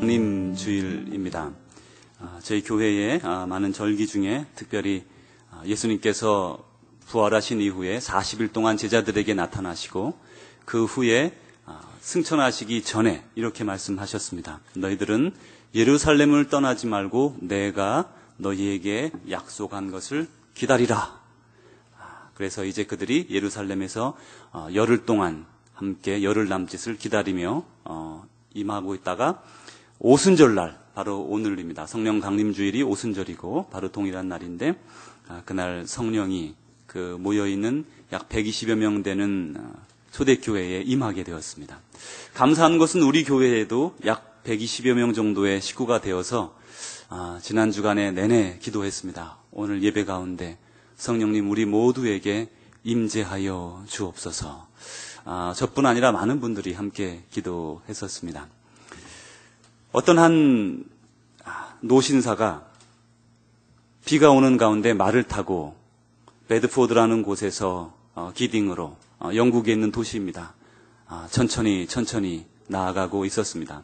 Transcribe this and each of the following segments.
님 주일입니다. 저희 교회의 많은 절기 중에 특별히 예수님께서 부활하신 이후에 40일 동안 제자들에게 나타나시고 그 후에 승천하시기 전에 이렇게 말씀하셨습니다. 너희들은 예루살렘을 떠나지 말고 내가 너희에게 약속한 것을 기다리라. 그래서 이제 그들이 예루살렘에서 열흘 동안 함께 열흘 남짓을 기다리며 임하고 있다가 오순절날, 바로 오늘입니다. 성령 강림주일이 오순절이고 바로 동일한 날인데 그날 성령이 그 모여있는 약 120여 명 되는 초대교회에 임하게 되었습니다. 감사한 것은 우리 교회에도 약 120여 명 정도의 식구가 되어서 지난 주간에 내내 기도했습니다. 오늘 예배 가운데 성령님 우리 모두에게 임재하여 주옵소서. 저뿐 아니라 많은 분들이 함께 기도했었습니다. 어떤 한 노신사가 비가 오는 가운데 말을 타고 베드포드라는 곳에서 기딩으로 영국에 있는 도시입니다. 천천히 나아가고 있었습니다.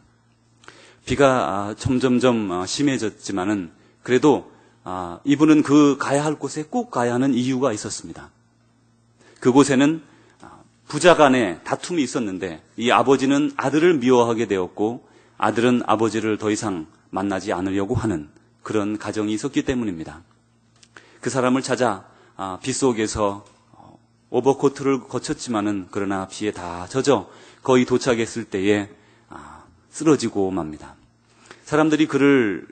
비가 점점점 심해졌지만은 그래도 이분은 가야 할 곳에 꼭 가야 하는 이유가 있었습니다. 그곳에는 부자 간에 다툼이 있었는데 이 아버지는 아들을 미워하게 되었고 아들은 아버지를 더 이상 만나지 않으려고 하는 그런 가정이 있었기 때문입니다. 그 사람을 찾아 빗속에서 오버코트를 거쳤지만은 그러나 비에 다 젖어 거의 도착했을 때에 쓰러지고 맙니다. 사람들이 그를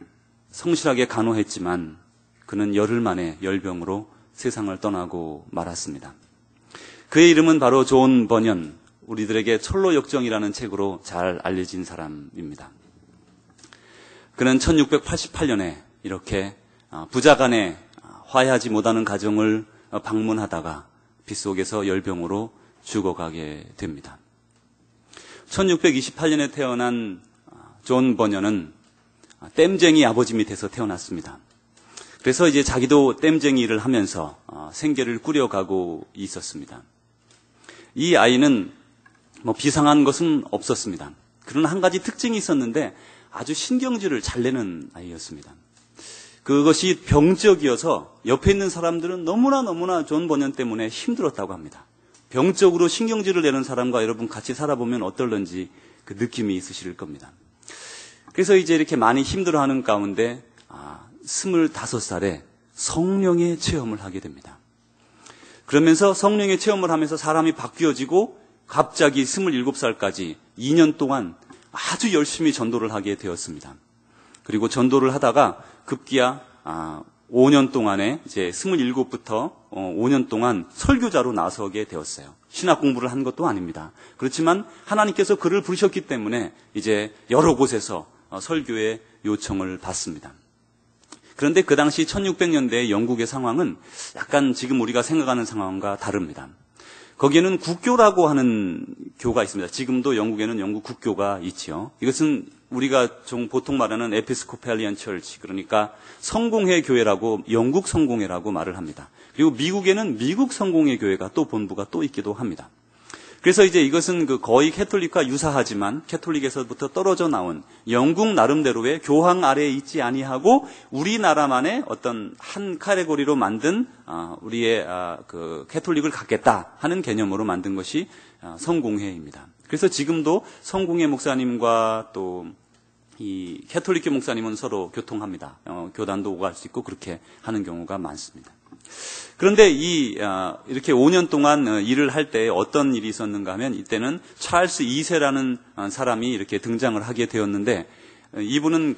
성실하게 간호했지만 그는 열흘 만에 열병으로 세상을 떠나고 말았습니다. 그의 이름은 바로 존 버년, 우리들에게 철로 역정이라는 책으로 잘 알려진 사람입니다. 그는 1688년에 이렇게 부자 간에 화해하지 못하는 가정을 방문하다가 빗속에서 열병으로 죽어가게 됩니다. 1628년에 태어난 존 버년은 댐쟁이 아버지 밑에서 태어났습니다. 그래서 이제 자기도 댐쟁이 일을 하면서 생계를 꾸려가고 있었습니다. 이 아이는 비상한 것은 없었습니다. 그러나 한 가지 특징이 있었는데 아주 신경질을 잘 내는 아이였습니다. 그것이 병적이어서 옆에 있는 사람들은 너무나 존 버년 때문에 힘들었다고 합니다. 병적으로 신경질을 내는 사람과 여러분 같이 살아보면 어떨런지 그 느낌이 있으실 겁니다. 그래서 이제 이렇게 많이 힘들어하는 가운데 25살에 성령의 체험을 하게 됩니다. 그러면서 성령의 체험을 하면서 사람이 바뀌어지고 갑자기 27살까지 2년 동안 아주 열심히 전도를 하게 되었습니다. 그리고 전도를 하다가 급기야 5년 동안에 이제 27부터 5년 동안 설교자로 나서게 되었어요. 신학 공부를 한 것도 아닙니다. 그렇지만 하나님께서 그를 부르셨기 때문에 이제 여러 곳에서 설교의 요청을 받습니다. 그런데 그 당시 1600년대 영국의 상황은 약간 지금 우리가 생각하는 상황과 다릅니다. 거기에는 국교라고 하는 교가 있습니다. 지금도 영국에는 영국 국교가 있지요. 이것은 우리가 보통 말하는 에피스코팔리안 처치, 그러니까 성공회 교회라고, 영국 성공회라고 말을 합니다. 그리고 미국에는 미국 성공회 교회가 또 본부가 또 있기도 합니다. 그래서 이제 이것은 거의 캐톨릭과 유사하지만 캐톨릭에서부터 떨어져 나온 영국 나름대로의 교황 아래에 있지 아니하고 우리나라만의 어떤 한 카테고리로 만든 우리의 캐톨릭을 갖겠다 하는 개념으로 만든 것이 성공회입니다. 그래서 지금도 성공회 목사님과 또 이 캐톨릭교 목사님은 서로 교통합니다. 교단도 오갈 수 있고 그렇게 하는 경우가 많습니다. 그런데 이렇게 5년 동안 일을 할 때 어떤 일이 있었는가 하면 이때는 찰스 2세라는 사람이 이렇게 등장을 하게 되었는데 이분은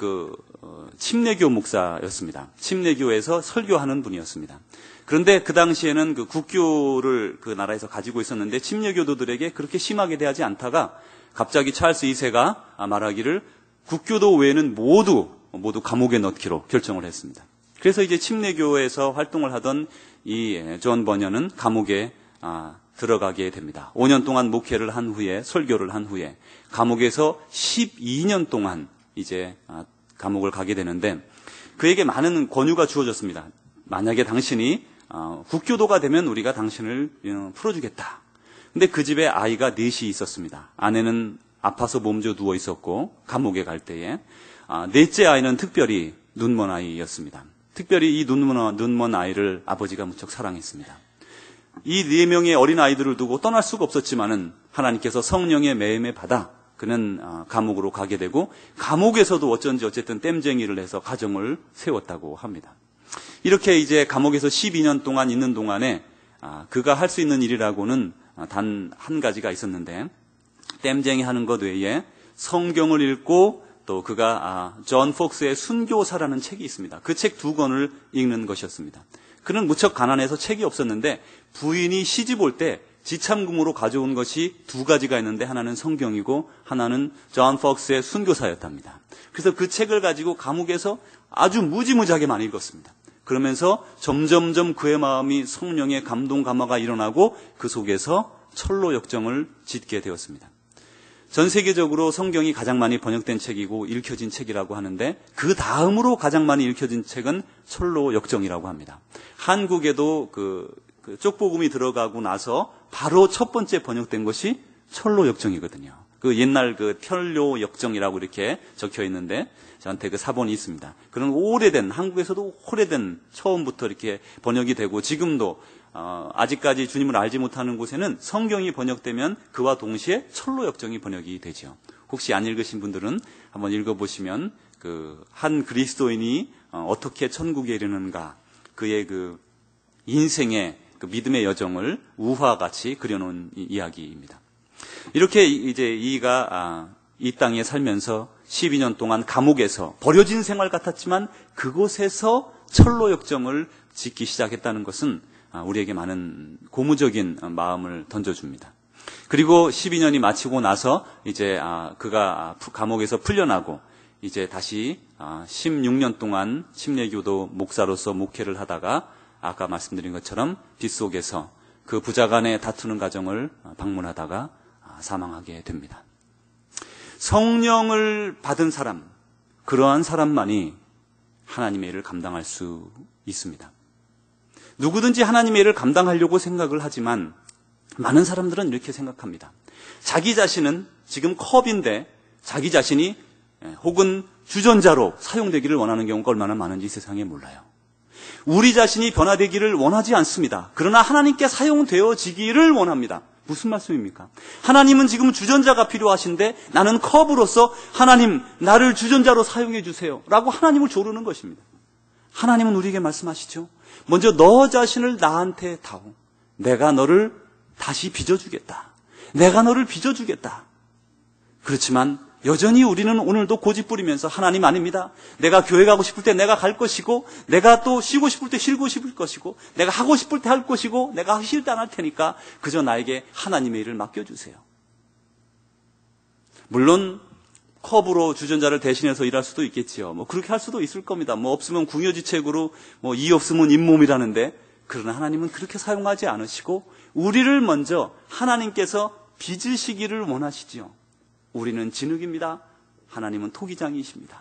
침례교 목사였습니다. 침례교에서 설교하는 분이었습니다. 그런데 그 당시에는 국교를 그 나라에서 가지고 있었는데 침례교도들에게 그렇게 심하게 대하지 않다가 갑자기 찰스 2세가 말하기를 국교도 외에는 모두 감옥에 넣기로 결정을 했습니다. 그래서 이제 침례교에서 활동을 하던 이 존 버년은 감옥에 들어가게 됩니다. 5년 동안 목회를 한 후에, 설교를 한 후에 감옥에서 12년 동안 이제 감옥을 가게 되는데 그에게 많은 권유가 주어졌습니다. 만약에 당신이 국교도가 되면 우리가 당신을 풀어주겠다. 근데 그 집에 아이가 넷이 있었습니다. 아내는 아파서 몸져 누워 있었고 감옥에 갈 때에 넷째 아이는 특별히 눈먼 아이였습니다. 특별히 이 눈먼 아이를 아버지가 무척 사랑했습니다. 이 4명의 어린 아이들을 두고 떠날 수가 없었지만은 하나님께서 성령의 매임에 받아 그는 감옥으로 가게 되고 감옥에서도 어쩐지 어쨌든 땜쟁이를 해서 가정을 세웠다고 합니다. 이렇게 이제 감옥에서 12년 동안 있는 동안에 그가 할 수 있는 일이라고는 단 한 가지가 있었는데 땜쟁이 하는 것 외에 성경을 읽고 또 그가 존 폭스의 순교사라는 책이 있습니다. 그 책 2권을 읽는 것이었습니다. 그는 무척 가난해서 책이 없었는데 부인이 시집 올 때 지참금으로 가져온 것이 2가지가 있는데 하나는 성경이고 하나는 존 폭스의 순교사였답니다. 그래서 그 책을 가지고 감옥에서 아주 무지무지하게 많이 읽었습니다. 그러면서 점점점 그의 마음이 성령의 감동 감화가 일어나고 그 속에서 철로 역정을 짓게 되었습니다. 전 세계적으로 성경이 가장 많이 번역된 책이고 읽혀진 책이라고 하는데 그 다음으로 가장 많이 읽혀진 책은 철로 역정이라고 합니다. 한국에도 그 쪽복음이 들어가고 나서 바로 첫 번째 번역된 것이 철로 역정이거든요. 그 옛날 그 편료 역정이라고 이렇게 적혀 있는데 저한테 그 사본이 있습니다. 그런 오래된, 한국에서도 오래된 처음부터 이렇게 번역이 되고 지금도 아직까지 주님을 알지 못하는 곳에는 성경이 번역되면 그와 동시에 철로 역정이 번역이 되죠. 혹시 안 읽으신 분들은 한번 읽어보시면 그 한 그리스도인이 어떻게 천국에 이르는가 그의 그 인생의 그 믿음의 여정을 우화같이 그려놓은 이야기입니다. 이렇게 이제 이가 이 땅에 살면서 12년 동안 감옥에서 버려진 생활 같았지만 그곳에서 철로 역정을 짓기 시작했다는 것은 우리에게 많은 고무적인 마음을 던져줍니다. 그리고 12년이 마치고 나서 이제 그가 감옥에서 풀려나고 이제 다시 16년 동안 침례교도 목사로서 목회를 하다가 아까 말씀드린 것처럼 빗속에서 그 부자 간의 다투는 가정을 방문하다가 사망하게 됩니다. 성령을 받은 사람, 그러한 사람만이 하나님의 일을 감당할 수 있습니다. 누구든지 하나님의 일을 감당하려고 생각을 하지만 많은 사람들은 이렇게 생각합니다. 자기 자신은 지금 컵인데 자기 자신이 혹은 주전자로 사용되기를 원하는 경우가 얼마나 많은지 세상에 몰라요. 우리 자신이 변화되기를 원하지 않습니다. 그러나 하나님께 사용되어지기를 원합니다. 무슨 말씀입니까? 하나님은 지금 주전자가 필요하신데 나는 컵으로서 하나님 나를 주전자로 사용해 주세요 라고 하나님을 조르는 것입니다. 하나님은 우리에게 말씀하시죠. 먼저 너 자신을 나한테 다오. 내가 너를 다시 빚어주겠다. 내가 너를 빚어주겠다. 그렇지만 여전히 우리는 오늘도 고집 부리면서 하나님 아닙니다. 내가 교회 가고 싶을 때 내가 갈 것이고 내가 또 쉬고 싶을 때 쉬고 싶을 것이고 내가 하고 싶을 때 할 것이고 내가 하기 싫을 때 안 할 테니까 그저 나에게 하나님의 일을 맡겨주세요. 물론 컵으로 주전자를 대신해서 일할 수도 있겠지요. 그렇게 할 수도 있을 겁니다. 없으면 궁여지책으로 이 없으면 잇몸이라는데 그러나 하나님은 그렇게 사용하지 않으시고 우리를 먼저 하나님께서 빚으시기를 원하시지요. 우리는 진흙입니다. 하나님은 토기장이십니다.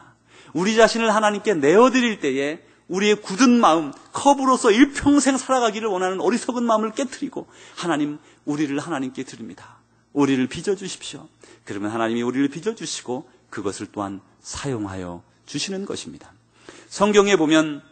우리 자신을 하나님께 내어드릴 때에 우리의 굳은 마음, 컵으로서 일평생 살아가기를 원하는 어리석은 마음을 깨트리고 하나님, 우리를 하나님께 드립니다. 우리를 빚어주십시오. 그러면 하나님이 우리를 빚어주시고 그것을 또한 사용하여 주시는 것입니다. 성경에 보면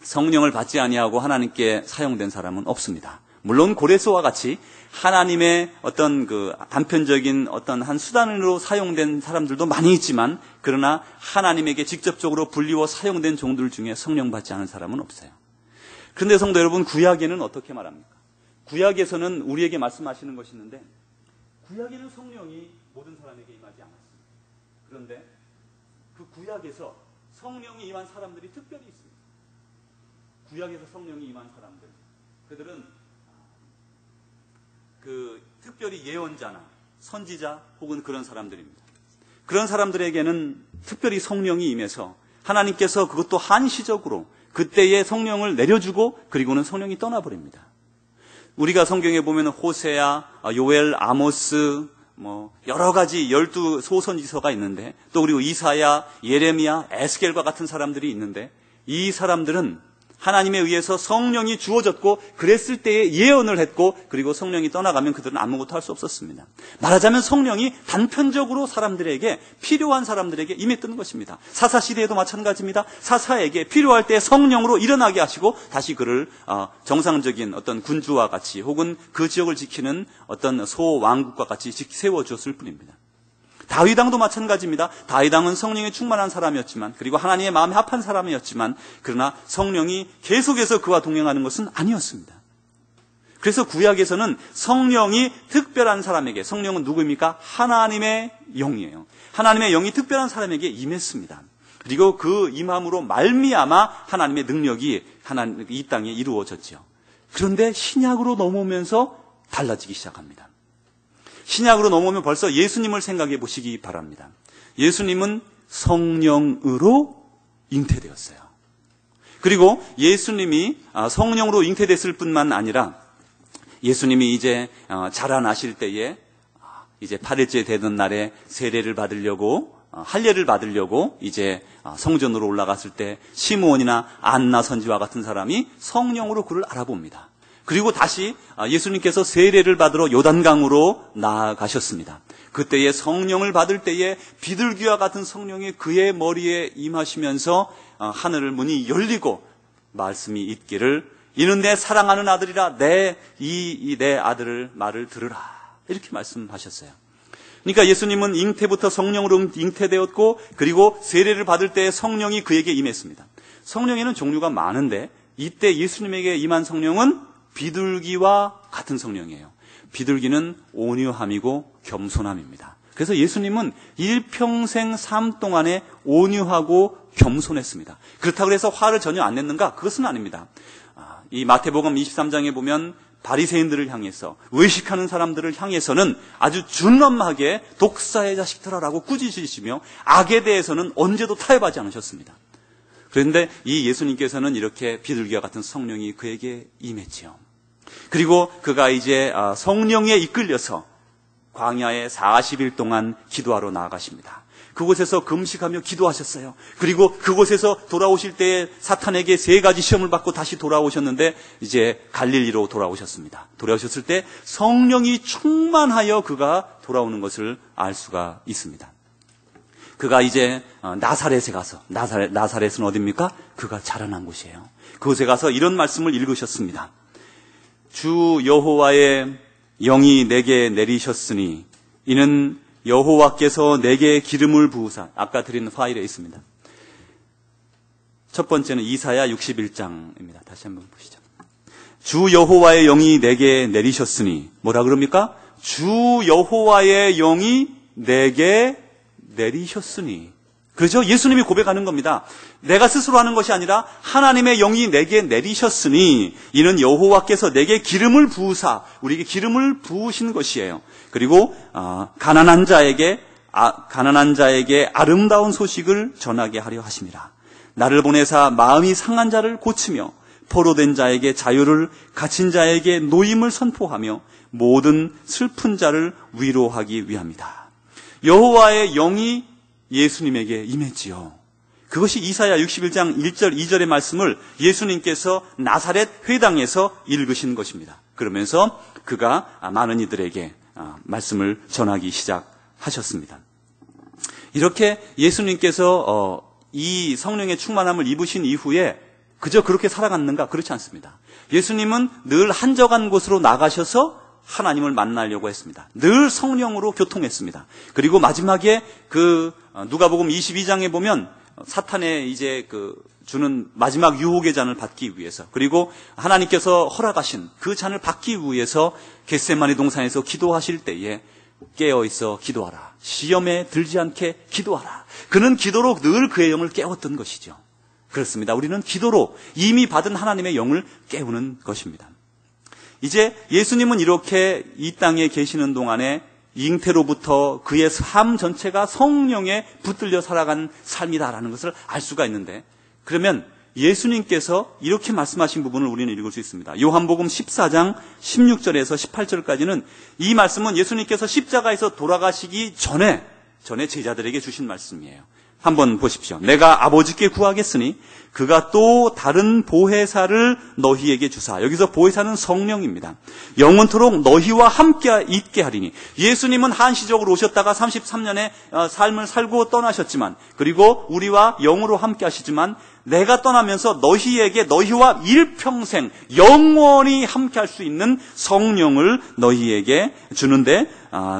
성령을 받지 아니하고 하나님께 사용된 사람은 없습니다. 물론 고레스와 같이 하나님의 어떤 그 단편적인 어떤 한 수단으로 사용된 사람들도 많이 있지만 그러나 하나님에게 직접적으로 불리워 사용된 종들 중에 성령 받지 않은 사람은 없어요. 그런데 성도 여러분, 구약에는 어떻게 말합니까? 구약에서는 우리에게 말씀하시는 것이 있는데 구약에는 성령이 모든 사람에게 임하지 않았습니다. 그런데 그 구약에서 성령이 임한 사람들이 특별히 있습니다. 구약에서 성령이 임한 사람들, 그들은 특별히 예언자나 선지자 혹은 그런 사람들입니다. 그런 사람들에게는 특별히 성령이 임해서 하나님께서 그것도 한시적으로 그때의 성령을 내려주고 그리고는 성령이 떠나버립니다. 우리가 성경에 보면 호세아, 요엘, 아모스 여러 가지 12 소선지서가 있는데 또 그리고 이사야, 예레미야, 에스겔과 같은 사람들이 있는데 이 사람들은 하나님에 의해서 성령이 주어졌고 그랬을 때에 예언을 했고 그리고 성령이 떠나가면 그들은 아무것도 할 수 없었습니다. 말하자면 성령이 단편적으로 사람들에게 필요한 사람들에게 임했던 것입니다. 사사시대에도 마찬가지입니다. 사사에게 필요할 때 성령으로 일어나게 하시고 다시 그를 정상적인 어떤 군주와 같이 혹은 그 지역을 지키는 어떤 소왕국과 같이 세워주었을 뿐입니다. 다윗 왕도 마찬가지입니다. 다윗 왕은 성령에 충만한 사람이었지만 그리고 하나님의 마음에 합한 사람이었지만 그러나 성령이 계속해서 그와 동행하는 것은 아니었습니다. 그래서 구약에서는 성령이 특별한 사람에게, 성령은 누구입니까? 하나님의 영이에요. 하나님의 영이 특별한 사람에게 임했습니다. 그리고 그 임함으로 말미암아 하나님의 능력이 이 땅에 이루어졌죠. 그런데 신약으로 넘어오면서 달라지기 시작합니다. 신약으로 넘어오면 벌써 예수님을 생각해 보시기 바랍니다. 예수님은 성령으로 잉태되었어요. 그리고 예수님이 성령으로 잉태됐을 뿐만 아니라 예수님이 이제 자라나실 때에 이제 8일째 되던 날에 세례를 받으려고 할례를 받으려고 이제 성전으로 올라갔을 때 시므온이나 안나 선지와 같은 사람이 성령으로 그를 알아봅니다. 그리고 다시 예수님께서 세례를 받으러 요단강으로 나아가셨습니다. 그때에 성령을 받을 때에 비둘기와 같은 성령이 그의 머리에 임하시면서 하늘 문이 열리고 말씀이 있기를 이는 내 사랑하는 아들이라 내 아들을 말을 들으라 이렇게 말씀하셨어요. 그러니까 예수님은 잉태부터 성령으로 잉태되었고 그리고 세례를 받을 때 성령이 그에게 임했습니다. 성령에는 종류가 많은데 이때 예수님에게 임한 성령은 비둘기와 같은 성령이에요. 비둘기는 온유함이고 겸손함입니다. 그래서 예수님은 일평생 삶 동안에 온유하고 겸손했습니다. 그렇다고 해서 화를 전혀 안 냈는가? 그것은 아닙니다. 이 마태복음 23장에 보면 바리새인들을 향해서 외식하는 사람들을 향해서는 아주 준엄하게 독사의 자식들아라고 꾸짖으시며 악에 대해서는 언제도 타협하지 않으셨습니다. 그런데 이 예수님께서는 이렇게 비둘기와 같은 성령이 그에게 임했지요. 그리고 그가 이제 성령에 이끌려서 광야에 40일 동안 기도하러 나아가십니다. 그곳에서 금식하며 기도하셨어요. 그리고 그곳에서 돌아오실 때에 사탄에게 3가지 시험을 받고 다시 돌아오셨는데 이제 갈릴리로 돌아오셨습니다. 돌아오셨을 때 성령이 충만하여 그가 돌아오는 것을 알 수가 있습니다. 그가 이제 나사렛에 가서 나사렛은 어디입니까? 그가 자라난 곳이에요. 그곳에 가서 이런 말씀을 읽으셨습니다. 주 여호와의 영이 내게 내리셨으니 이는 여호와께서 내게 기름을 부으사 아까 드린 파일에 있습니다. 첫 번째는 이사야 61장입니다. 다시 한번 보시죠. 주 여호와의 영이 내게 내리셨으니 뭐라 그럽니까? 주 여호와의 영이 내게 내리셨으니 그렇죠? 예수님이 고백하는 겁니다. 내가 스스로 하는 것이 아니라 하나님의 영이 내게 내리셨으니 이는 여호와께서 내게 기름을 부으사 우리에게 기름을 부으신 것이에요. 그리고 가난한 자에게 아름다운 소식을 전하게 하려 하심이라. 나를 보내사 마음이 상한 자를 고치며 포로된 자에게 자유를 갇힌 자에게 노임을 선포하며 모든 슬픈 자를 위로하기 위함이다. 여호와의 영이 예수님에게 임했지요. 그것이 이사야 61장 1절 2절의 말씀을 예수님께서 나사렛 회당에서 읽으신 것입니다. 그러면서 그가 많은 이들에게 말씀을 전하기 시작하셨습니다. 이렇게 예수님께서 이 성령의 충만함을 입으신 이후에 그저 그렇게 살아갔는가? 그렇지 않습니다. 예수님은 늘 한적한 곳으로 나가셔서 하나님을 만나려고 했습니다. 늘 성령으로 교통했습니다. 그리고 마지막에 누가복음 22장에 보면 사탄의 이제 주는 마지막 유혹의 잔을 받기 위해서 그리고 하나님께서 허락하신 그 잔을 받기 위해서 겟세마네 동산에서 기도하실 때에 깨어있어 기도하라. 시험에 들지 않게 기도하라. 그는 기도로 늘 그의 영을 깨웠던 것이죠. 그렇습니다. 우리는 기도로 이미 받은 하나님의 영을 깨우는 것입니다. 이제 예수님은 이렇게 이 땅에 계시는 동안에 잉태로부터 그의 삶 전체가 성령에 붙들려 살아간 삶이다라는 것을 알 수가 있는데 그러면 예수님께서 이렇게 말씀하신 부분을 우리는 읽을 수 있습니다. 요한복음 14장 16절에서 18절까지는 이 말씀은 예수님께서 십자가에서 돌아가시기 전에 제자들에게 주신 말씀이에요. 한번 보십시오. 내가 아버지께 구하겠으니 그가 또 다른 보혜사를 너희에게 주사. 여기서 보혜사는 성령입니다. 영원토록 너희와 함께 있게 하리니. 예수님은 한시적으로 오셨다가 33년의 삶을 살고 떠나셨지만, 그리고 우리와 영으로 함께 하시지만, 내가 떠나면서 너희에게 너희와 일평생 영원히 함께 할 수 있는 성령을 너희에게 주는데,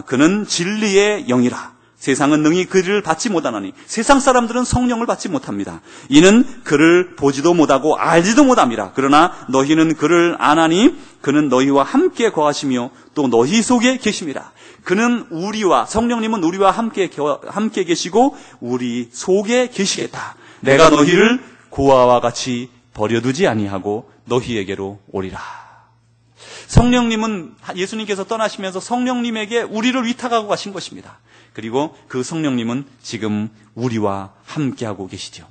그는 진리의 영이라. 세상은 능히 그를 받지 못하나니 세상 사람들은 성령을 받지 못합니다. 이는 그를 보지도 못하고 알지도 못함이라. 그러나 너희는 그를 아나니 그는 너희와 함께 거하시며 또 너희 속에 계심이라. 그는 우리와, 성령님은 우리와 함께 계시고 우리 속에 계시겠다. 내가 너희를 고아와 같이 버려두지 아니하고 너희에게로 오리라. 성령님은, 예수님께서 떠나시면서 성령님에게 우리를 위탁하고 가신 것입니다. 그리고 그 성령님은 지금 우리와 함께하고 계시죠.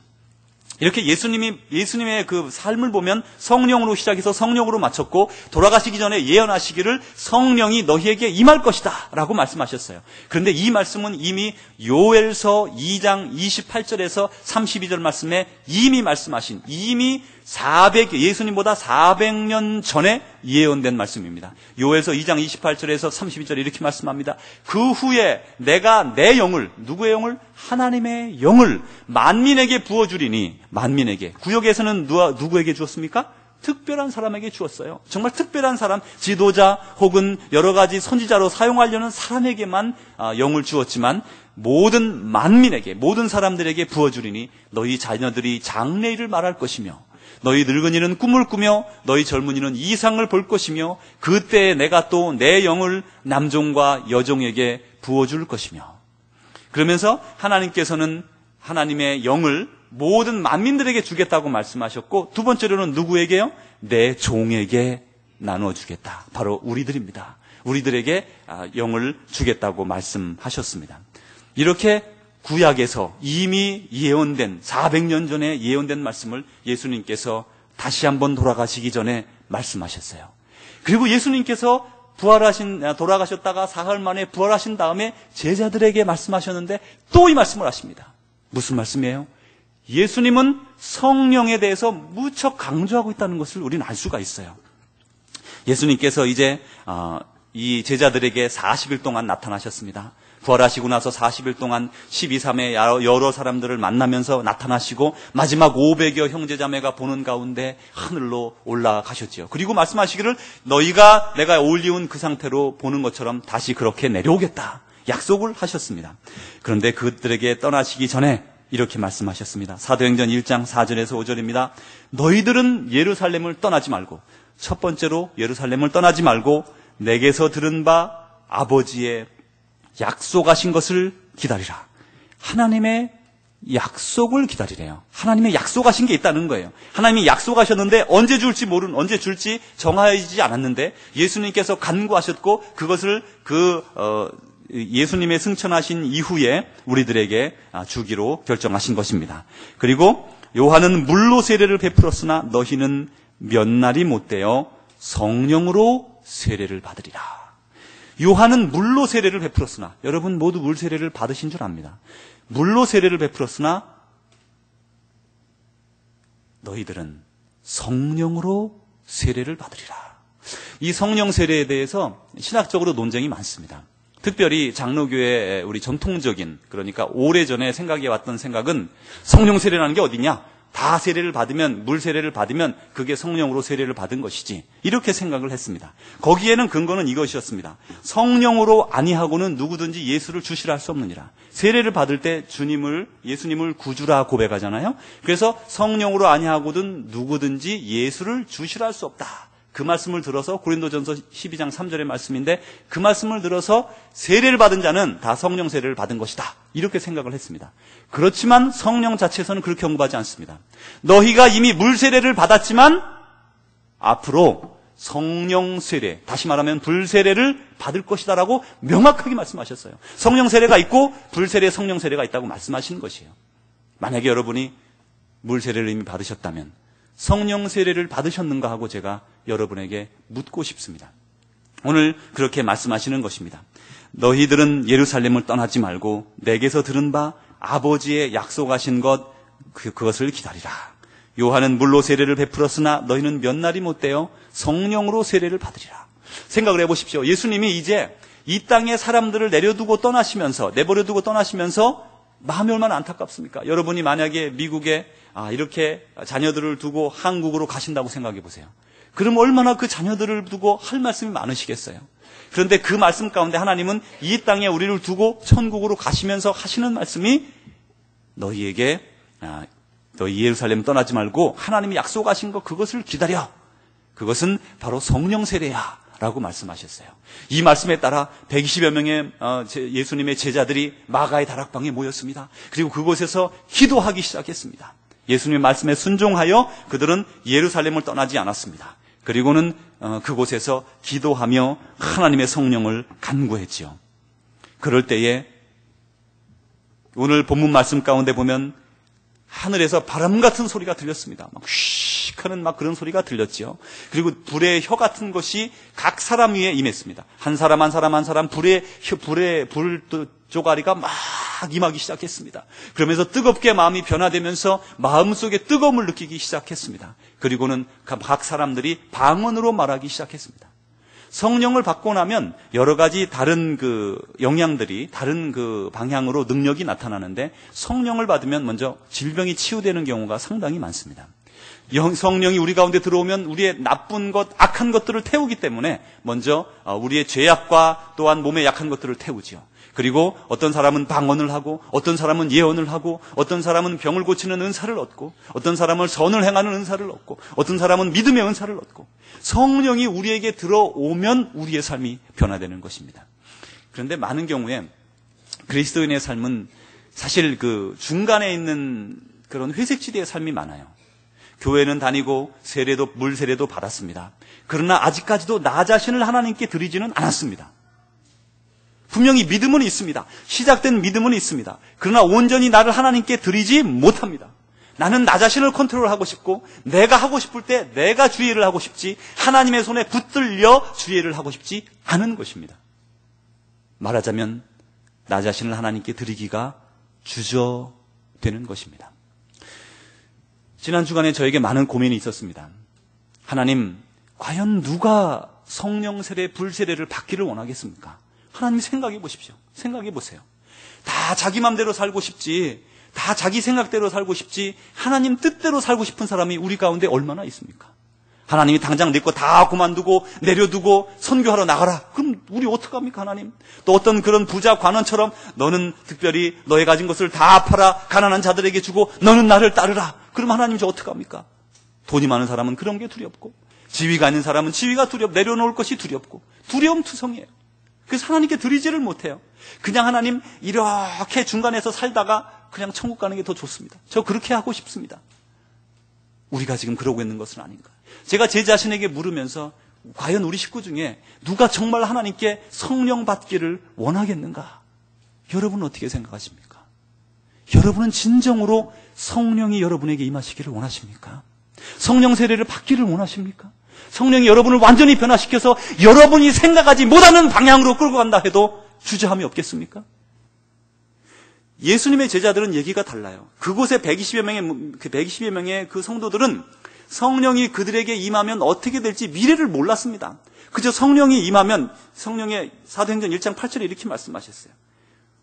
이렇게 예수님의 그 삶을 보면 성령으로 시작해서 성령으로 마쳤고, 돌아가시기 전에 예언하시기를 성령이 너희에게 임할 것이다 라고 말씀하셨어요. 그런데 이 말씀은 이미 요엘서 2장 28절에서 32절 말씀에 이미 말씀하신, 이미 예수님보다 400년 전에 예언된 말씀입니다. 요엘서 2장 28절에서 32절 이렇게 말씀합니다. 그 후에 내가 내 영을, 누구의 영을? 하나님의 영을 만민에게 부어주리니. 만민에게. 구역에서는 누구에게 주었습니까? 특별한 사람에게 주었어요. 정말 특별한 사람, 지도자 혹은 여러 가지 선지자로 사용하려는 사람에게만 영을 주었지만, 모든 만민에게, 모든 사람들에게 부어주리니 너희 자녀들이 장래일을 말할 것이며 너희 늙은이는 꿈을 꾸며 너희 젊은이는 이상을 볼 것이며 그때 내가 또 내 영을 남종과 여종에게 부어줄 것이며. 그러면서 하나님께서는 하나님의 영을 모든 만민들에게 주겠다고 말씀하셨고, 두 번째로는 누구에게요? 내 종에게 나눠주겠다. 바로 우리들입니다. 우리들에게 영을 주겠다고 말씀하셨습니다. 이렇게 구약에서 이미 예언된, 400년 전에 예언된 말씀을 예수님께서 다시 한번 돌아가시기 전에 말씀하셨어요. 그리고 예수님께서 돌아가셨다가 사흘 만에 부활하신 다음에 제자들에게 말씀하셨는데 또 이 말씀을 하십니다. 무슨 말씀이에요? 예수님은 성령에 대해서 무척 강조하고 있다는 것을 우리는 알 수가 있어요. 예수님께서 이제 이 제자들에게 40일 동안 나타나셨습니다. 부활하시고 나서 40일 동안 12.3의 여러 사람들을 만나면서 나타나시고 마지막 500여 형제자매가 보는 가운데 하늘로 올라가셨지요. 그리고 말씀하시기를 내가 올리운 그 상태로 보는 것처럼 다시 그렇게 내려오겠다 약속을 하셨습니다. 그런데 그들에게 떠나시기 전에 이렇게 말씀하셨습니다. 사도행전 1장 4절에서 5절입니다. 너희들은 예루살렘을 떠나지 말고, 첫 번째로 예루살렘을 떠나지 말고 내게서 들은 바 아버지의 약속하신 것을 기다리라. 하나님의 약속을 기다리래요. 하나님의 약속하신 게 있다는 거예요. 하나님이 약속하셨는데 언제 줄지 정하여지지 않았는데 예수님께서 간구하셨고 그것을 예수님의 승천하신 이후에 우리들에게 주기로 결정하신 것입니다. 그리고 요한은 물로 세례를 베풀었으나 너희는 몇 날이 못되어 성령으로 세례를 받으리라. 요한은 물로 세례를 베풀었으나, 여러분 모두 물 세례를 받으신 줄 압니다. 물로 세례를 베풀었으나 너희들은 성령으로 세례를 받으리라. 이 성령 세례에 대해서 신학적으로 논쟁이 많습니다. 특별히 장로교의 우리 전통적인, 그러니까 오래전에 생각해 왔던 생각은 성령 세례라는 게 어디냐? 다 세례를 받으면, 물 세례를 받으면 그게 성령으로 세례를 받은 것이지, 이렇게 생각을 했습니다. 거기에는 근거는 이것이었습니다. 성령으로 아니하고는 누구든지 예수를 주시라 할 수 없느니라. 세례를 받을 때 예수님을 구주라 고백하잖아요. 그래서 성령으로 아니하고는 누구든지 예수를 주시라 할 수 없다. 그 말씀을 들어서, 고린도전서 12장 3절의 말씀인데, 그 말씀을 들어서 세례를 받은 자는 다 성령 세례를 받은 것이다, 이렇게 생각을 했습니다. 그렇지만 성령 자체에서는 그렇게 언급하지 않습니다. 너희가 이미 물 세례를 받았지만 앞으로 성령 세례, 다시 말하면 불 세례를 받을 것이다 라고 명확하게 말씀하셨어요. 성령 세례가 있고 불 세례, 성령 세례가 있다고 말씀하신 것이에요. 만약에 여러분이 물 세례를 이미 받으셨다면 성령 세례를 받으셨는가 하고 제가 여러분에게 묻고 싶습니다. 오늘 그렇게 말씀하시는 것입니다. 너희들은 예루살렘을 떠나지 말고 내게서 들은 바 아버지의 약속하신 그것을 기다리라. 요한은 물로 세례를 베풀었으나 너희는 몇 날이 못되어 성령으로 세례를 받으리라. 생각을 해보십시오. 예수님이 이제 이 땅에 사람들을 내버려두고 떠나시면서 마음이 얼마나 안타깝습니까? 여러분이 만약에 미국에 이렇게 자녀들을 두고 한국으로 가신다고 생각해 보세요. 그럼 얼마나 그 자녀들을 두고 할 말씀이 많으시겠어요? 그런데 그 말씀 가운데 하나님은 이 땅에 우리를 두고 천국으로 가시면서 하시는 말씀이 너희 예루살렘 떠나지 말고 하나님이 약속하신 것 그것을 기다려. 그것은 바로 성령 세례야 라고 말씀하셨어요. 이 말씀에 따라 120여 명의 예수님의 제자들이 마가의 다락방에 모였습니다. 그리고 그곳에서 기도하기 시작했습니다. 예수님의 말씀에 순종하여 그들은 예루살렘을 떠나지 않았습니다. 그리고는 그곳에서 기도하며 하나님의 성령을 간구했지요. 그럴 때에 오늘 본문 말씀 가운데 보면 하늘에서 바람 같은 소리가 들렸습니다. 막 휙 하는 막 그런 소리가 들렸죠. 그리고 불의 혀 같은 것이 각 사람 위에 임했습니다. 한 사람 불의 쪼가리가 막 임하기 시작했습니다. 그러면서 뜨겁게 마음이 변화되면서 마음속에 뜨거움을 느끼기 시작했습니다. 그리고는 각 사람들이 방언으로 말하기 시작했습니다. 성령을 받고 나면 여러 가지 다른 영향들이 다른 방향으로 능력이 나타나는데 성령을 받으면 먼저 질병이 치유되는 경우가 상당히 많습니다. 성령이 우리 가운데 들어오면 우리의 나쁜 것, 악한 것들을 태우기 때문에 먼저 우리의 죄악과 또한 몸의 약한 것들을 태우지요. 그리고 어떤 사람은 방언을 하고 어떤 사람은 예언을 하고 어떤 사람은 병을 고치는 은사를 얻고 어떤 사람은 선을 행하는 은사를 얻고 어떤 사람은 믿음의 은사를 얻고 성령이 우리에게 들어오면 우리의 삶이 변화되는 것입니다. 그런데 많은 경우에 그리스도인의 삶은 사실 중간에 있는 그런 회색지대의 삶이 많아요. 교회는 다니고 물 세례도 받았습니다. 그러나 아직까지도 나 자신을 하나님께 드리지는 않았습니다. 분명히 믿음은 있습니다. 시작된 믿음은 있습니다. 그러나 온전히 나를 하나님께 드리지 못합니다. 나는 나 자신을 컨트롤하고 싶고 내가 하고 싶을 때 내가 주의를 하고 싶지 하나님의 손에 붙들려 주의를 하고 싶지 않은 것입니다. 말하자면 나 자신을 하나님께 드리기가 주저되는 것입니다. 지난 주간에 저에게 많은 고민이 있었습니다. 하나님, 과연 누가 성령 세례, 불 세례를 받기를 원하겠습니까? 하나님 생각해 보십시오. 생각해 보세요. 다 자기 맘대로 살고 싶지, 다 자기 생각대로 살고 싶지, 하나님 뜻대로 살고 싶은 사람이 우리 가운데 얼마나 있습니까? 하나님이 당장 내 거 다 그만두고 내려두고 선교하러 나가라. 그럼 우리 어떡합니까, 하나님? 또 어떤 그런 부자 관원처럼 너는 특별히 너의 가진 것을 다 팔아 가난한 자들에게 주고 너는 나를 따르라. 그럼 하나님 저 어떡합니까? 돈이 많은 사람은 그런 게 두렵고 지위가 있는 사람은 지위가 내려놓을 것이 두렵고 두려움투성이에요. 그래서 하나님께 드리지를 못해요. 그냥 하나님 이렇게 중간에서 살다가 그냥 천국 가는 게 더 좋습니다. 저 그렇게 하고 싶습니다. 우리가 지금 그러고 있는 것은 아닌가. 제가 제 자신에게 물으면서 과연 우리 식구 중에 누가 정말 하나님께 성령 받기를 원하겠는가? 여러분은 어떻게 생각하십니까? 여러분은 진정으로 성령이 여러분에게 임하시기를 원하십니까? 성령 세례를 받기를 원하십니까? 성령이 여러분을 완전히 변화시켜서 여러분이 생각하지 못하는 방향으로 끌고 간다 해도 주저함이 없겠습니까? 예수님의 제자들은 얘기가 달라요. 그곳에 120여 명의 그 성도들은 성령이 그들에게 임하면 어떻게 될지 미래를 몰랐습니다. 그저 성령이 임하면 성령의 사도행전 1장 8절에 이렇게 말씀하셨어요.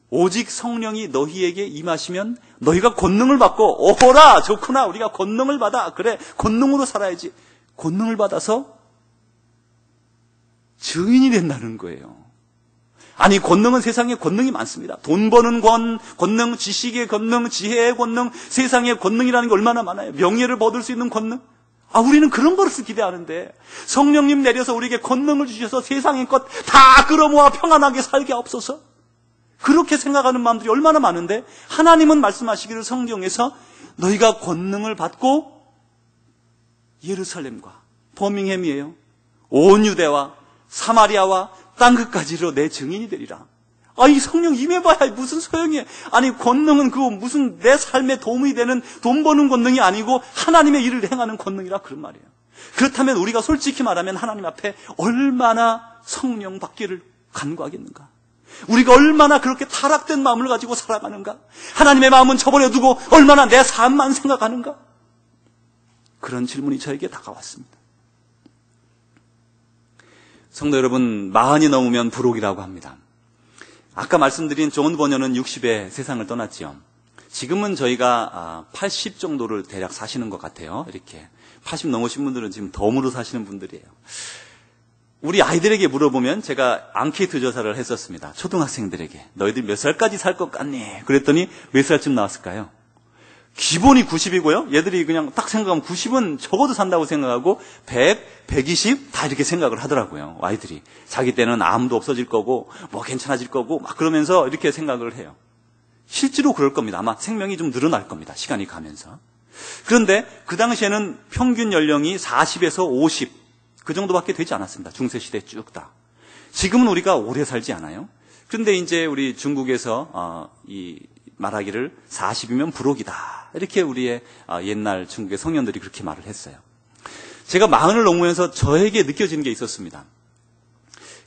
오직 성령이 너희에게 임하시면 너희가 권능을 받고 오호라 좋구나 우리가 권능을 받아 그래 권능으로 살아야지. 권능을 받아서 증인이 된다는 거예요. 아니 권능은 세상에 권능이 많습니다. 돈 버는 권능, 지식의 권능, 지혜의 권능, 세상의 권능이라는 게 얼마나 많아요. 명예를 얻을 수 있는 권능. 우리는 그런 것을 기대하는데 성령님 내려서 우리에게 권능을 주셔서 세상의 것 다 끌어모아 평안하게 살게 하옵소서. 그렇게 생각하는 마음들이 얼마나 많은데 하나님은 말씀하시기를 성경에서 너희가 권능을 받고 예루살렘과 버밍햄이에요. 온 유대와 사마리아와 땅끝까지로 내 증인이 되리라. 이 성령 임해봐야 무슨 소용이에요. 아니 권능은 그거 무슨 내 삶에 도움이 되는 돈 버는 권능이 아니고 하나님의 일을 행하는 권능이라 그런 말이에요. 그렇다면 우리가 솔직히 말하면 하나님 앞에 얼마나 성령 받기를 간구하겠는가. 우리가 얼마나 그렇게 타락된 마음을 가지고 살아가는가? 하나님의 마음은 저버려 두고 얼마나 내 삶만 생각하는가? 그런 질문이 저에게 다가왔습니다. 성도 여러분, 40이 넘으면 부록이라고 합니다. 아까 말씀드린 존 버녀는 60에 세상을 떠났지요. 지금은 저희가 80 정도를 대략 사시는 것 같아요. 이렇게 80 넘으신 분들은 지금 덤으로 사시는 분들이에요. 우리 아이들에게 물어보면, 제가 앙케이트 조사를 했었습니다. 초등학생들에게 너희들 몇 살까지 살 것 같니? 그랬더니 몇 살쯤 나왔을까요? 기본이 90이고요. 얘들이 그냥 딱 생각하면 90은 적어도 산다고 생각하고 100, 120 다 이렇게 생각을 하더라고요. 아이들이 자기 때는 암도 없어질 거고 뭐 괜찮아질 거고 막 그러면서 이렇게 생각을 해요. 실제로 그럴 겁니다. 아마 생명이 좀 늘어날 겁니다. 시간이 가면서. 그런데 그 당시에는 평균 연령이 40에서 50 그 정도밖에 되지 않았습니다. 중세시대 쭉 다. 지금은 우리가 오래 살지 않아요. 그런데 이제 우리 중국에서 말하기를 40이면 부록이다. 이렇게 우리의 옛날 중국의 성현들이 그렇게 말을 했어요. 제가 40을 넘으면서 저에게 느껴지는 게 있었습니다.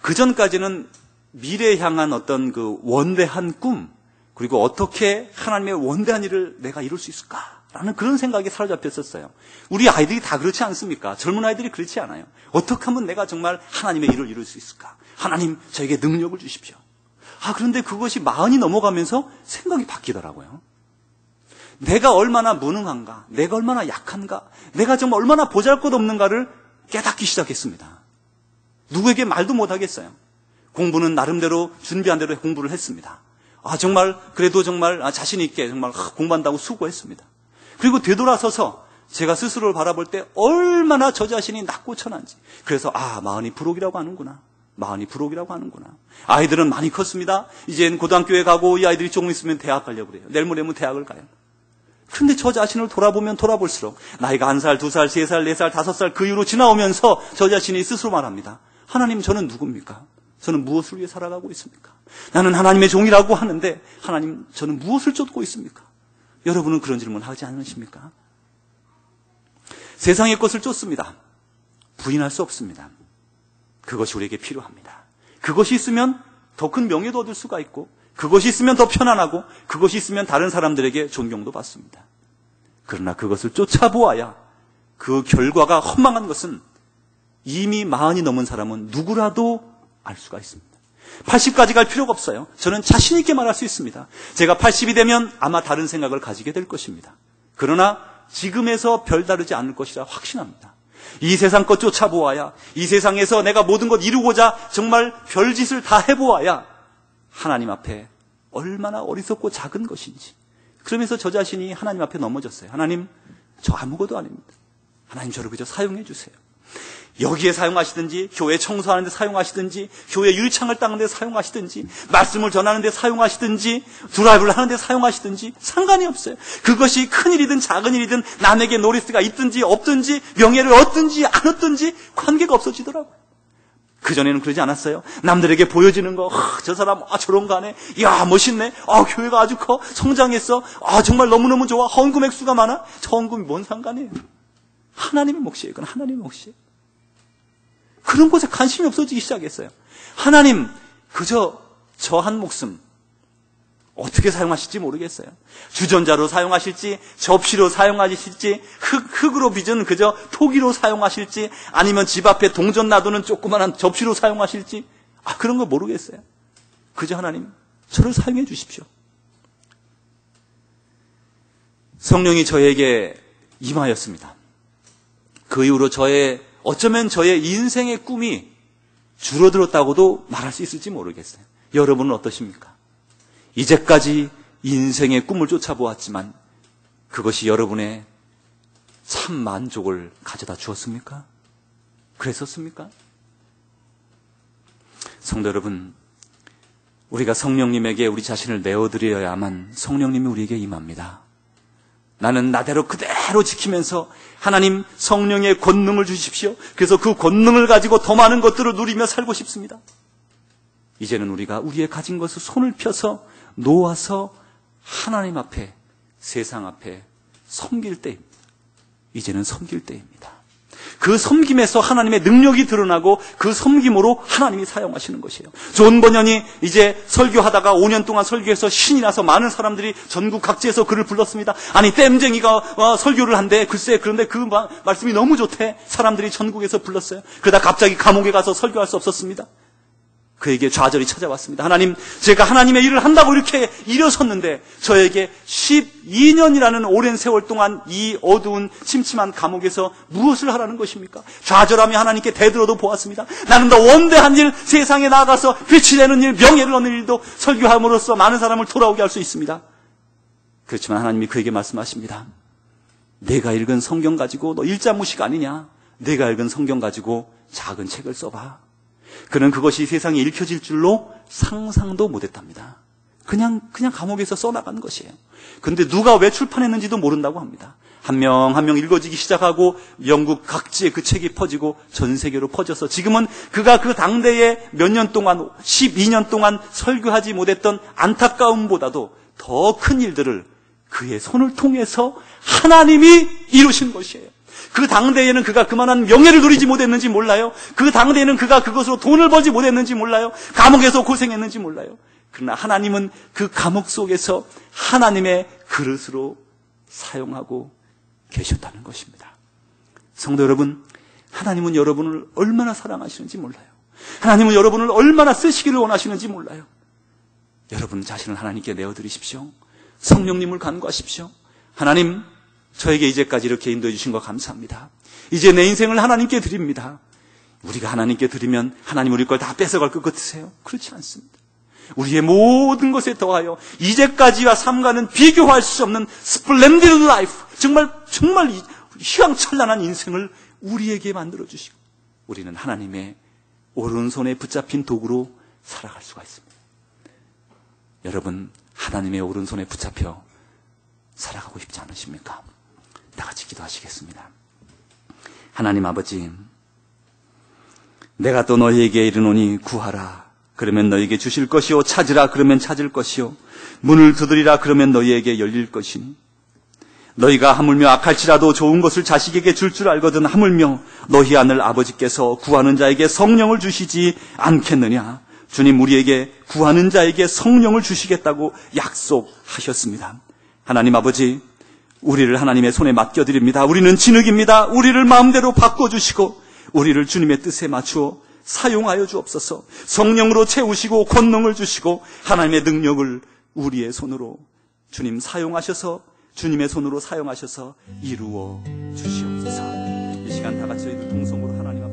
그 전까지는 미래에 향한 어떤 그 원대한 꿈, 그리고 어떻게 하나님의 원대한 일을 내가 이룰 수 있을까라는 그런 생각이 사로잡혔었어요. 우리 아이들이 다 그렇지 않습니까? 젊은 아이들이 그렇지 않아요. 어떻게 하면 내가 정말 하나님의 일을 이룰 수 있을까? 하나님 저에게 능력을 주십시오. 그런데 그것이 40이 넘어가면서 생각이 바뀌더라고요. 내가 얼마나 무능한가, 내가 얼마나 약한가, 내가 정말 얼마나 보잘것없는가를 깨닫기 시작했습니다. 누구에게 말도 못하겠어요. 공부는 나름대로 준비한 대로 공부를 했습니다. 정말 그래도 정말 자신 있게 정말 공부한다고 수고했습니다. 그리고 되돌아서서 제가 스스로를 바라볼 때 얼마나 저 자신이 낮고 천한지. 그래서 40이 부록이라고 하는구나. 40이 부록이라고 하는구나. 아이들은 많이 컸습니다. 이젠 고등학교에 가고 이 아이들이 조금 있으면 대학 가려고 그래요. 내일 모레면 대학을 가요. 그런데 저 자신을 돌아보면 돌아볼수록 나이가 1살, 2살, 3살, 4살, 5살 그 이후로 지나오면서 저 자신이 스스로 말합니다. 하나님, 저는 누굽니까? 저는 무엇을 위해 살아가고 있습니까? 나는 하나님의 종이라고 하는데 하나님, 저는 무엇을 쫓고 있습니까? 여러분은 그런 질문 하지 않으십니까? 세상의 것을 쫓습니다. 부인할 수 없습니다. 그것이 우리에게 필요합니다. 그것이 있으면 더 큰 명예도 얻을 수가 있고, 그것이 있으면 더 편안하고, 그것이 있으면 다른 사람들에게 존경도 받습니다. 그러나 그것을 쫓아보아야 그 결과가 허망한 것은 이미 40이 넘은 사람은 누구라도 알 수가 있습니다. 80까지 갈 필요가 없어요. 저는 자신 있게 말할 수 있습니다. 제가 80이 되면 아마 다른 생각을 가지게 될 것입니다. 그러나 지금에서 별다르지 않을 것이라 확신합니다. 이 세상 것 쫓아보아야, 이 세상에서 내가 모든 것 이루고자 정말 별짓을 다 해보아야 하나님 앞에 얼마나 어리석고 작은 것인지. 그러면서 저 자신이 하나님 앞에 넘어졌어요. 하나님, 저 아무것도 아닙니다. 하나님, 저를 그저 사용해 주세요. 여기에 사용하시든지, 교회 청소하는 데 사용하시든지, 교회 유리창을 닦는 데 사용하시든지, 말씀을 전하는 데 사용하시든지, 드라이브를 하는 데 사용하시든지 상관이 없어요. 그것이 큰 일이든 작은 일이든, 남에게 노리스가 있든지 없든지, 명예를 얻든지 안 얻든지 관계가 없어지더라고요. 그전에는 그러지 않았어요. 남들에게 보여지는 거, 저 사람 저런 거 하네, 이야 멋있네, 교회가 아주 커, 성장했어, 정말 너무너무 좋아, 헌금 액수가 많아. 저 헌금이 뭔 상관이에요. 하나님의 몫이에요. 이건 하나님의 몫이에요. 그런 곳에 관심이 없어지기 시작했어요. 하나님, 그저 저 한 목숨 어떻게 사용하실지 모르겠어요. 주전자로 사용하실지, 접시로 사용하실지, 흙으로 빚은 그저 토기로 사용하실지, 아니면 집 앞에 동전 놔두는 조그만한 접시로 사용하실지, 그런 거 모르겠어요. 그저 하나님, 저를 사용해 주십시오. 성령이 저에게 임하였습니다. 그 이후로 어쩌면 저의 인생의 꿈이 줄어들었다고도 말할 수 있을지 모르겠어요. 여러분은 어떠십니까? 이제까지 인생의 꿈을 쫓아보았지만 그것이 여러분의 참 만족을 가져다 주었습니까? 그랬었습니까? 성도 여러분, 우리가 성령님에게 우리 자신을 내어드려야만 성령님이 우리에게 임합니다. 나는 나대로 그대로 지키면서 하나님 성령의 권능을 주십시오. 그래서 그 권능을 가지고 더 많은 것들을 누리며 살고 싶습니다. 이제는 우리가 우리의 가진 것을 손을 펴서 놓아서 하나님 앞에, 세상 앞에 섬길 때입니다. 이제는 섬길 때입니다. 그 섬김에서 하나님의 능력이 드러나고 그 섬김으로 하나님이 사용하시는 것이에요. 존 버년이 이제 설교하다가 5년 동안 설교해서 신이 나서 많은 사람들이 전국 각지에서 그를 불렀습니다. 아니 댐쟁이가 설교를 한대. 글쎄 그런데 그 말씀이 너무 좋대. 사람들이 전국에서 불렀어요. 그러다 갑자기 감옥에 가서 설교할 수 없었습니다. 그에게 좌절이 찾아왔습니다. 하나님, 제가 하나님의 일을 한다고 이렇게 일어섰는데 저에게 12년이라는 오랜 세월 동안 이 어두운 침침한 감옥에서 무엇을 하라는 것입니까? 좌절하며 하나님께 대들어도 보았습니다. 나는 더 원대한 일, 세상에 나가서 빛이 되는 일, 명예를 얻는 일도 설교함으로써 많은 사람을 돌아오게 할 수 있습니다. 그렇지만 하나님이 그에게 말씀하십니다. 내가 읽은 성경 가지고 너 일자무시가 아니냐? 내가 읽은 성경 가지고 작은 책을 써봐. 그는 그것이 세상에 읽혀질 줄로 상상도 못했답니다. 그냥 감옥에서 써나가는 것이에요. 그런데 누가 왜 출판했는지도 모른다고 합니다. 한 명 한 명 읽어지기 시작하고 영국 각지에 그 책이 퍼지고 전 세계로 퍼져서 지금은 그가 그 당대에 몇 년 동안 12년 동안 설교하지 못했던 안타까움보다도 더 큰 일들을 그의 손을 통해서 하나님이 이루신 것이에요. 그 당대에는 그가 그만한 명예를 누리지 못했는지 몰라요. 그 당대에는 그가 그것으로 돈을 벌지 못했는지 몰라요. 감옥에서 고생했는지 몰라요. 그러나 하나님은 그 감옥 속에서 하나님의 그릇으로 사용하고 계셨다는 것입니다. 성도 여러분, 하나님은 여러분을 얼마나 사랑하시는지 몰라요. 하나님은 여러분을 얼마나 쓰시기를 원하시는지 몰라요. 여러분 자신을 하나님께 내어드리십시오. 성령님을 간구하십시오. 하나님, 저에게 이제까지 이렇게 인도해 주신 거 감사합니다. 이제 내 인생을 하나님께 드립니다. 우리가 하나님께 드리면 하나님 우리 걸 다 뺏어갈 것 같으세요? 그렇지 않습니다. 우리의 모든 것에 더하여 이제까지와 삼가는 비교할 수 없는 스플렌디드 라이프, 정말 휘황찬란한 인생을 우리에게 만들어 주시고 우리는 하나님의 오른손에 붙잡힌 도구로 살아갈 수가 있습니다. 여러분, 하나님의 오른손에 붙잡혀 살아가고 싶지 않으십니까? 다 같이 기도하시겠습니다. 하나님 아버지, 내가 또 너희에게 이르노니 구하라. 그러면 너희에게 주실 것이요. 찾으라. 그러면 찾을 것이요. 문을 두드리라. 그러면 너희에게 열릴 것이니. 너희가 하물며 악할지라도 좋은 것을 자식에게 줄 줄 알거든 하물며 너희 하늘 아버지께서 구하는 자에게 성령을 주시지 않겠느냐. 주님 우리에게 구하는 자에게 성령을 주시겠다고 약속하셨습니다. 하나님 아버지, 우리를 하나님의 손에 맡겨드립니다. 우리는 진흙입니다. 우리를 마음대로 바꿔주시고 우리를 주님의 뜻에 맞추어 사용하여 주옵소서. 성령으로 채우시고 권능을 주시고 하나님의 능력을 우리의 손으로 주님 사용하셔서 주님의 손으로 사용하셔서 이루어 주시옵소서. 이 시간 다 같이 저희들 동성으로 하나님 앞에